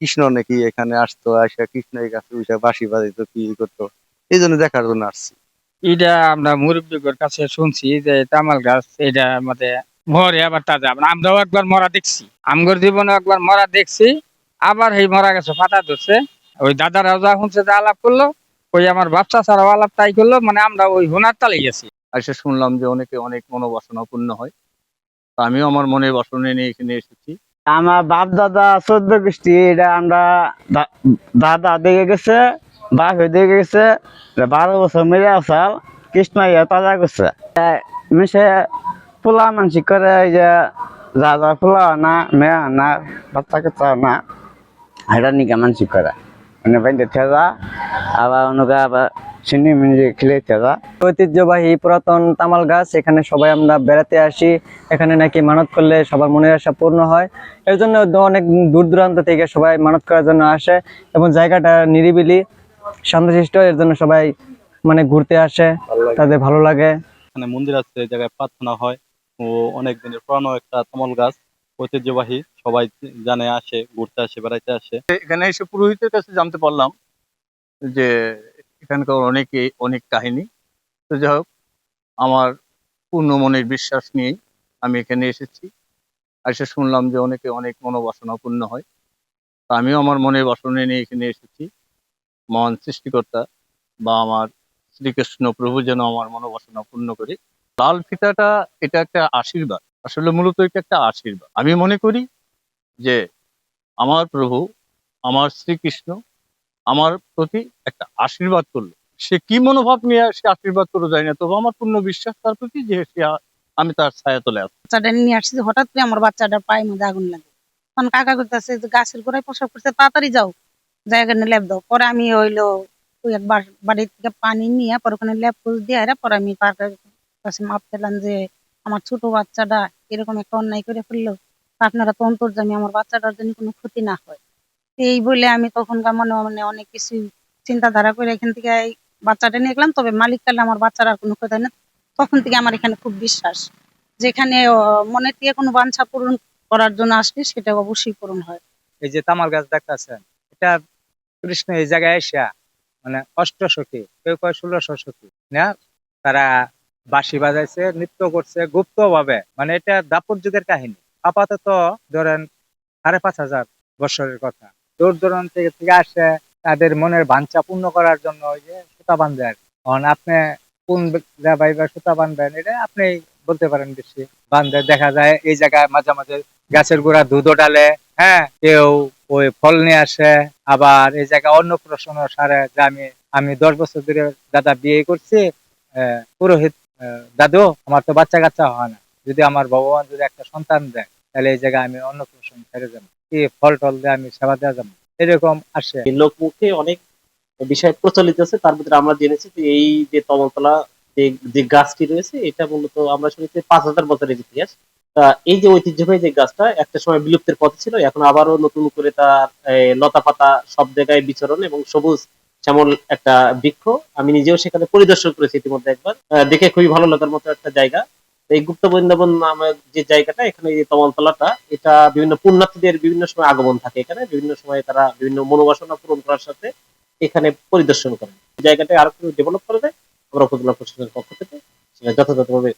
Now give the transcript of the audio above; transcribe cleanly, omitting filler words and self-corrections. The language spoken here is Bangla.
কৃষ্ণ নাকি এখানে আসতো, আসা কৃষ্ণ এই গাছে উঠে বাঁশি বাজাইতো, কি করতো, এই জন্য দেখার জন্য আসছি। এটা আমরা মুরব্বীদের কাছে শুনছি যে তামাল গাছ এটা মধ্যে মরে আবার তাজা আবার আমরাও একবার মরা দেখছি, আমগর জীবনে একবার মরা দেখছি। আবার এই মরা গেছে পাতা ধরছে। ওই দাদারাও যা শুনছে যা আলাপ করলো, ওই আমার বাচ্চা ছাড়াও আলাপ তাই করলো, মানে আমরা ওই হুনার তালে গেছি। এসে শুনলাম যে অনেকে অনেক মনোবাসনা পূর্ণ হয়। তো আমিও আমার মনের বাসনা নিয়ে এখানে এসেছি। আমার বাপ দাদা 14 গোষ্ঠী এটা আমরা দাদা দেখে গেছে, বাপ দেখে গেছে, 12 বছর মেরে আসাল কৃষ্ণ তাজা করছে মিশে পোলা মানসিক করে। এই যে যা যা পোলা না মেয়ে না বাচ্চা কাচ্চা না এটা নিকা মানসিক করে মানে বাইন্দে থেজা আবার অনেকে আবার চিনি মিনি খেলে থেজা। ঐতিহ্যবাহী পুরাতন তামাল গাছ, এখানে সবাই আমরা বেড়াতে আসি। এখানে নাকি মানত করলে সবার মনের আশা পূর্ণ হয়। এর জন্য অনেক দূর দূরান্ত থেকে সবাই মানত করার জন্য আসে এবং জায়গাটা নিরিবিলি শান্তশিষ্ট, এর জন্য সবাই মানে ঘুরতে আসে, তাদের ভালো লাগে। এখানে মন্দির আছে, এই জায়গায় প্রার্থনা হয়। ও অনেক দিনের পুরানো একটা তামাল গাছ, ঐতিহ্যবাহী, সবাই জানে, আসে, ঘুরতে আসে, বেড়াইতে আসে। এখানে এসে পুরোহিতের কাছে জানতে পারলাম যে এখানকার অনেক কাহিনী। তো যাই হোক, আমার পূর্ণ মনের বিশ্বাস নিয়েই আমি এখানে এসেছি। এসে শুনলাম যে অনেকে অনেক মনোবাসনা পূর্ণ হয়। তো আমিও আমার মনের বাসনা নিয়ে এখানে এসেছি। মহান সৃষ্টিকর্তা বা আমার শ্রীকৃষ্ণ প্রভু যেন আমার মনোবাসনা পূর্ণ করে। লাল ফিতাটা এটা একটা আশীর্বাদ, আসলে মূলত এটা একটা আশীর্বাদ। আমি মনে করি যে আমার প্রভু, আমার শ্রীকৃষ্ণ আমার প্রতি একটা আশীর্বাদ করলো। সে কি মনোভাব নিয়ে সে আশীর্বাদ করে যায় না, তবে আমার পূর্ণ বিশ্বাস তার প্রতি যে আমি তার ছায়া তলে আছি। বাচ্চাটা নিয়ে আসছি, হঠাৎ করে আমার বাচ্চাটার পায়ের মধ্যে আগুন লাগে। তখন কাকা করতেছে যে গাছের গোড়ায় প্রসাব করতে, তাড়াতাড়ি যাও, জায়গা নিয়ে লেপ দাও। পরে আমি হইলো ওই একবার বাড়ি থেকে পানি নিয়ে পরে ওখানে লেপ পুষ দিয়ে পরে আমি তার কাছে মাপ পেলাম যে আমার ছোট বাচ্চাটা এরকম একটা অন্যায় করে ফেললো, তা আপনারা তো অন্তর্যামী, আমার বাচ্চাটার জন্য কোনো ক্ষতি না হয়। এই বলে আমি তখনকার মনে মনে অনেক কিছু চিন্তাধারা করে এখান থেকে এই বাচ্চাটা নিয়ে গেলাম। তবে মালিক কালে আমার বাচ্চার আর কোনো ক্ষতি হয় না। তখন থেকে আমার এখানে খুব বিশ্বাস, যেখানে মনের থেকে কোনো বাঞ্ছা পূরণ করার জন্য আসলে সেটা অবশ্যই পূরণ হয়। এই যে তামাল গাছ দেখতেছেন, এটা কৃষ্ণ এই জায়গায় এসে মানে অষ্টশতী, কেউ কয় 1600 শতী না, তারা বাঁশি বাজাইছে, নৃত্য করছে গুপ্ত ভাবে, মানে এটা দাপর যুগের কাহিনী। আপাতত ধরেন 5500 বছরের কথা। দূর দূরান্ত থেকে আসে তাদের মনের বাঞ্ছা পূর্ণ করার জন্য ওই যে সুতা বাঁধে আর কি। এখন আপনি কোন জায়গায় বা সুতা বাঁধবেন এটা আপনি বলতে পারেন। বেশি বান্ধে দেখা যায় এই জায়গায় মাঝে মাঝে গাছের গোড়া দুধও ডালে, হ্যাঁ, কেউ ওই ফল নিয়ে আসে। আবার এই জায়গায় অন্নপ্রাশন সারে, যে আমি 10 বছর ধরে দাদা বিয়ে করছি, পুরোহিত দাদু আমার তো বাচ্চা কাচ্চা হয় না, যদি আমার ভগবান যদি একটা সন্তান দেয় তাহলে এই জায়গায় আমি অন্নপ্রাশন ছেড়ে যাবো, কি ফল টল দিয়ে আমি সেবা দেওয়া যাবো, এরকম আসে। লোকমুখে অনেক বিষয় প্রচলিত আছে, তার ভিতরে আমরা জেনেছি যে এই যে তবলতলা যে যে গাছটি রয়েছে এটা মূলত আমরা শুনেছি 5000 বছরের ইতিহাস। তা এই যে ঐতিহ্যবাহী যে গাছটা একটা সময় বিলুপ্তের পথে ছিল, এখন আবারও নতুন করে তার লতা পাতা সব জায়গায় বিচরণ এবং সবুজ শ্যামল একটা বৃক্ষ। আমি নিজেও সেখানে পরিদর্শন করেছি ইতিমধ্যে একবার, দেখে খুবই ভালো লাগার মতো একটা জায়গা। এই গুপ্ত বৃন্দাবন নামের যে জায়গাটা, এখানে এই তমালতলাটা, এটা বিভিন্ন পুণ্যার্থীদের বিভিন্ন সময় আগমন থাকে, এখানে বিভিন্ন সময় তারা বিভিন্ন মনোবাসনা পূরণ করার সাথে এখানে পরিদর্শন করেন। জায়গাটা আরো একটু ডেভেলপ করে দেয়, আমরা উপজেলা প্রশাসনের পক্ষ থেকে সেটা যথাযথভাবে